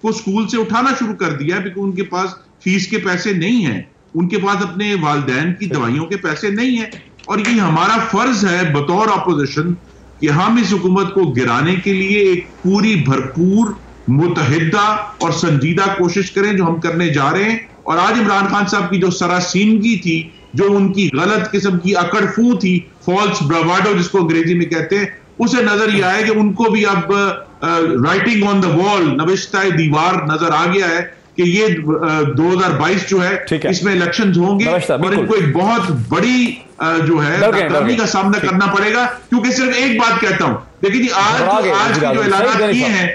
को स्कूल से उठाना शुरू कर दिया है, बिकॉज उनके पास फीस के पैसे नहीं है, उनके पास अपने वालिदैन की दवाइयों के पैसे नहीं है। और ये हमारा फर्ज है बतौर अपोजिशन कि हम इस हुकूमत को गिराने के लिए एक पूरी भरपूर मुतहिदा और संजीदा कोशिश करें, जो हम करने जा रहे हैं। और आज इमरान खान साहब की जो सरासीनगी थी, जो उनकी गलत किस्म की अकड़फू थी, फॉल्स ब्रावाडो जिसको अंग्रेजी में कहते हैं, उसे नजर यह आया कि उनको भी अब राइटिंग ऑन द वॉल, नविश्ताए दीवार नजर आ गया है कि ये 2022 जो है इसमें इलेक्शंस होंगे और इनको एक बहुत बड़ी जो है नाकामी का सामना करना पड़ेगा। क्योंकि सिर्फ एक बात कहता हूं, देखिए जी, आज के जो ऐलान किए हैं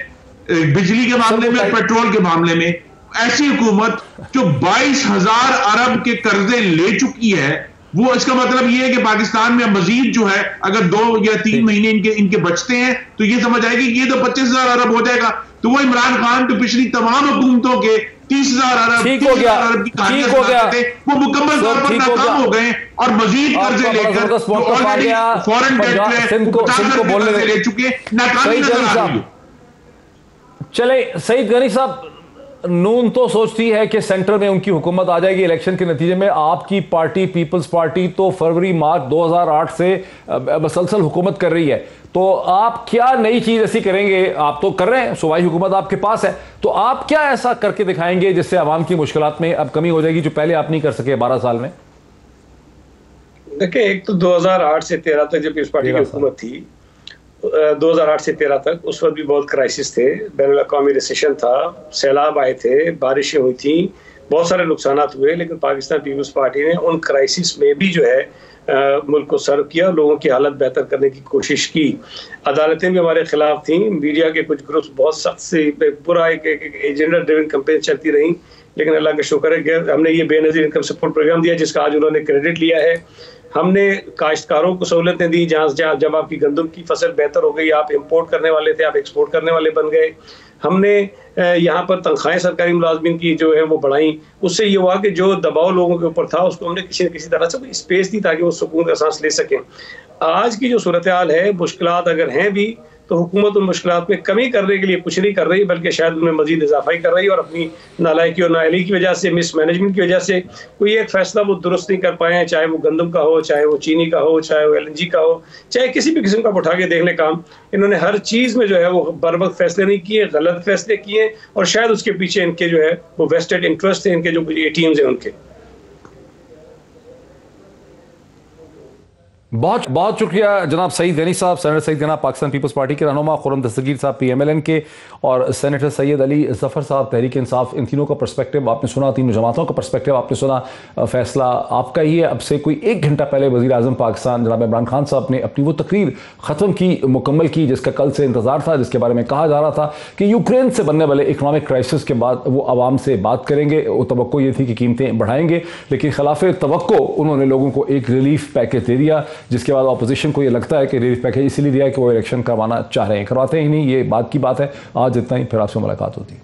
बिजली के मामले में, पेट्रोल के मामले में, ऐसी हुकूमत जो 22,000 अरब के कर्जे ले चुकी है, वो इसका मतलब ये है कि पाकिस्तान में मजीद जो है अगर 2 या 3 महीने इनके बचते हैं तो ये समझ आएगी कि ये तो 25,000 अरब हो जाएगा। तो वो इमरान खान तो पिछली तमाम हुकूमतों के 30,000 अरब, 30,000 अरब की कहानियां सुनाते थे, वो मुकम्मल तौर पर नाकाम हो गए और मजीद कर्जे लेकर ऑलरेडी फॉरेन डेट में 50,000 कर्जे ले चुके, नाकामी नजर आ रही है। चले सईद गनी साहब, नून तो सोचती है कि सेंटर में उनकी हुकूमत आ जाएगी इलेक्शन के नतीजे में। आपकी पार्टी पीपल्स पार्टी तो फरवरी मार्च 2008 से मसलसल हुकूमत कर रही है, तो आप क्या नई चीज ऐसी करेंगे? आप तो कर रहे हैं, सूबाई हुकूमत आपके पास है, तो आप क्या ऐसा करके दिखाएंगे जिससे आवाम की मुश्किलात में अब कमी हो जाएगी जो पहले आप नहीं कर सके 12 साल में? देखिए, एक तो 2008 से 13 तक जब पीपल्स पार्टी की हुकूमत थी, 2008 से 13 तक, उस वक्त भी बहुत क्राइसिस थे, बैनुल अक़वामी रिसेशन था, सैलाब आए थे, बारिशें हुई थी, बहुत सारे नुकसान हुए, लेकिन पाकिस्तान पीपल्स पार्टी ने उन क्राइसिस में भी जो है मुल्क को सर्व किया, लोगों की हालत बेहतर करने की कोशिश की। अदालतें भी हमारे खिलाफ थी, मीडिया के कुछ ग्रुप्स बहुत सख्त से पूरा एक एजेंडा ड्रिवन कैंपेन चलती रही, लेकिन अल्लाह का शुक्र है कि हमने ये बेनज़ीर इनकम सपोर्ट प्रोग्राम दिया जिसका आज उन्होंने क्रेडिट लिया है। हमने काश्तकारों को सहूलतें दी, जहाँ जब आपकी गंदम की फसल बेहतर हो गई, आप इंपोर्ट करने वाले थे, आप एक्सपोर्ट करने वाले बन गए। हमने यहाँ पर तनख्वाहें सरकारी मुलाजमीन की जो है वो बढ़ाई, उससे ये हुआ कि जो दबाव लोगों के ऊपर था उसको हमने किसी न किसी तरह से स्पेस दी ताकि वो सुकून का सांस ले सकें। आज की जो सूरत हाल है, मुश्किलात अगर हैं भी तो हुकूमत उन मुश्किलात में कमी करने के लिए कुछ नहीं कर रही, बल्कि शायद उनमें मजीद इजाफा ही कर रही है, और अपनी नालायकी और नाअहली की वजह से, मिसमैनेजमेंट की वजह से कोई एक फैसला वो दुरुस्त नहीं कर पाए हैं, चाहे वो गंदम का हो, चाहे वो चीनी का हो, चाहे वो LNG का हो, चाहे किसी भी किस्म का उठा के देख ले काम। इन्होंने हर चीज़ में जो है वो बर वक्त फैसले नहीं किए, गलत फैसले किए, और शायद उसके पीछे इनके जो है वो वेस्टेड इंटरेस्ट है, इनके जो ATMs हैं उनके। बहुत बहुत शुक्रिया जनाब Saeed Ghani sahab, senator Saeed Ghani Pakistan Peoples Party के रहनुमा, खुरम दस्तगीर साहब PMLN के, और सेनेटर सैयद अली जफर साहब तहरीक इंसाफ। इन तीनों का पर्सपेक्टिव आपने सुना, तीनों जमातों का पर्सपेक्टिव आपने सुना। फैसला आपका ही है। अब से कोई 1 घंटा पहले वज़ीर आज़म पाकिस्तान जनाब इमरान खान साहब ने अपनी वो तकरीर ख़त्म की, मुकम्मल की, जिसका कल से इंतज़ार था, जिसके बारे में कहा जा रहा था कि यूक्रेन से बनने वाले इकनॉमिक क्राइसिस के बाद वो आवाम से बात करेंगे। वो तवक्को ये थी कि कीमतें बढ़ाएंगे, लेकिन खिलाफ तवक्को उन्होंने लोगों को एक रिलीफ पैकेज दे दिया, जिसके बाद अपोजिशन को ये लगता है कि रिलीफ पैकेज इसलिए दिया कि वो इलेक्शन करवाना चाह रहे हैं, करवाते ही नहीं। ये बात की बात है। आज इतना ही, फिर आपसे मुलाकात होती है।